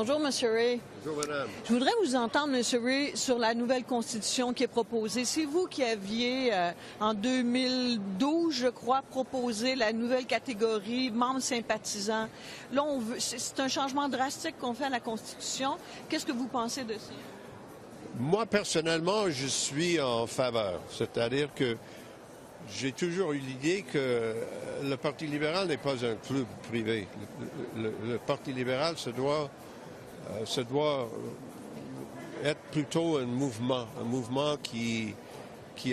Bonjour, M. Ray. Bonjour, madame. Je voudrais vous entendre, M. Ray, sur la nouvelle constitution qui est proposée. C'est vous qui aviez, en 2012, je crois, proposé la nouvelle catégorie membres sympathisants. Là, c'est un changement drastique qu'on fait à la Constitution. Qu'est-ce que vous pensez de ça? Moi, personnellement, je suis en faveur. C'est-à-dire que j'ai toujours eu l'idée que le Parti libéral n'est pas un club privé. Le Parti libéral se doit être plutôt un mouvement qui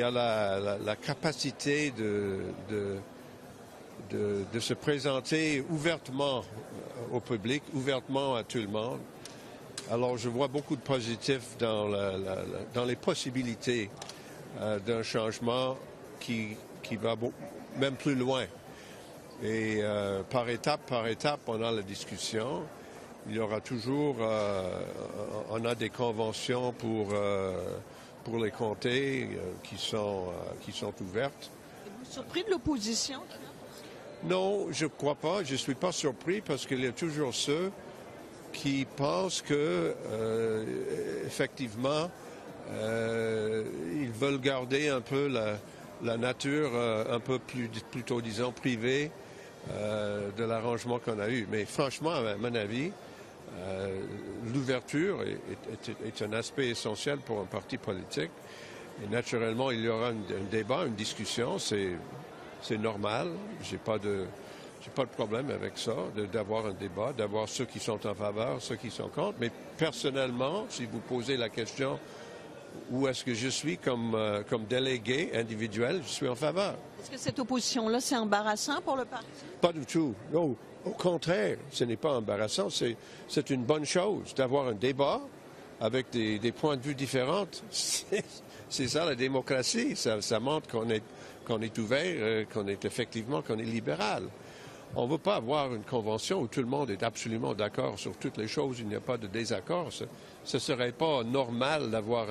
a la capacité de se présenter ouvertement au public, ouvertement à tout le monde. Alors, je vois beaucoup de positifs dans les possibilités d'un changement qui va même plus loin. Et par étape, on a la discussion. Il y aura toujours, on a des conventions pour les comtés qui sont ouvertes. Êtes-vous surpris de l'opposition? Non, je ne crois pas. Je ne suis pas surpris parce qu'il y a toujours ceux qui pensent que, effectivement, ils veulent garder un peu la nature un peu plutôt, disons, privée de l'arrangement qu'on a eu. Mais franchement, à mon avis, l'ouverture est un aspect essentiel pour un parti politique. Et naturellement, il y aura un débat, une discussion. C'est normal. J'ai pas de problème avec ça, d'avoir un débat, d'avoir ceux qui sont en faveur, ceux qui sont contre. Mais personnellement, si vous posez la question où est-ce que je suis comme délégué individuel, je suis en faveur. Est-ce que cette opposition-là, c'est embarrassant pour le parti? Pas du tout. Non. Au contraire, ce n'est pas embarrassant. C'est une bonne chose d'avoir un débat avec des points de vue différents. C'est ça la démocratie. Ça montre qu'on est ouvert, qu'on est libéral. On ne veut pas avoir une convention où tout le monde est absolument d'accord sur toutes les choses, il n'y a pas de désaccord. Ce ne serait pas normal d'avoir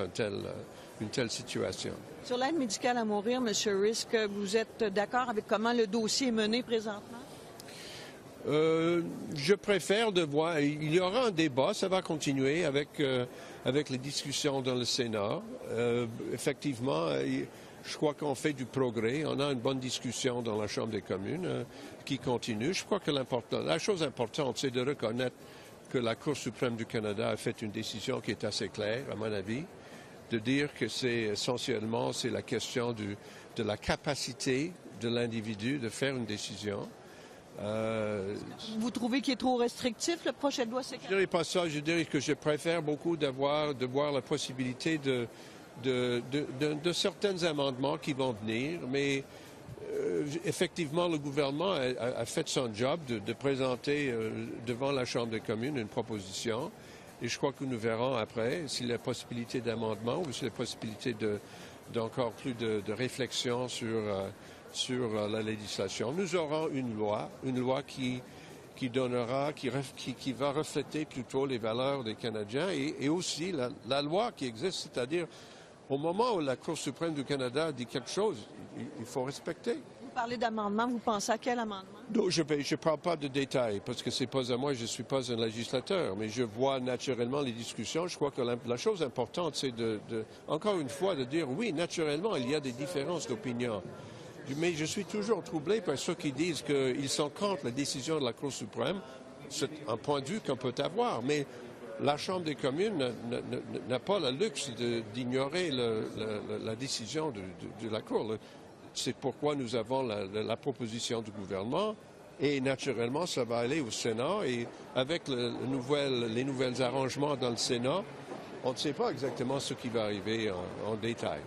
une telle situation. Sur l'aide médicale à mourir, M. Ray, est-ce que vous êtes d'accord avec comment le dossier est mené présentement? Je préfère de voir. Il y aura un débat, ça va continuer avec les discussions dans le Sénat. Effectivement, je crois qu'on fait du progrès. On a une bonne discussion dans la Chambre des communes qui continue. Je crois que la chose importante, c'est de reconnaître que la Cour suprême du Canada a fait une décision qui est assez claire, à mon avis, de dire que c'est la question de la capacité de l'individu de faire une décision. Vous trouvez qu'il est trop restrictif, le projet de loi C-40? Je ne dirais pas ça. Je dirais que je préfère beaucoup de voir la possibilité de certains amendements qui vont venir, mais effectivement, le gouvernement a fait son job de présenter devant la Chambre des communes une proposition, et je crois que nous verrons après s'il y a possibilité d'amendement ou s'il y a possibilité d'encore plus de réflexion sur la législation. Nous aurons une loi qui va refléter plutôt les valeurs des Canadiens et aussi la loi qui existe, c'est-à-dire au moment où la Cour suprême du Canada dit quelque chose, il faut respecter. Vous parlez d'amendement, vous pensez à quel amendement? Non, je ne parle pas de détails, parce que c'est pas à moi, je ne suis pas un législateur, mais je vois naturellement les discussions. Je crois que la chose importante, c'est encore une fois, de dire oui, naturellement, il y a des différences d'opinion. Mais je suis toujours troublé par ceux qui disent qu'ils sont contre la décision de la Cour suprême. C'est un point de vue qu'on peut avoir, mais la Chambre des communes n'a pas le luxe d'ignorer la décision de la Cour. C'est pourquoi nous avons la proposition du gouvernement et naturellement, ça va aller au Sénat et avec les nouvelles arrangements dans le Sénat, on ne sait pas exactement ce qui va arriver en détail.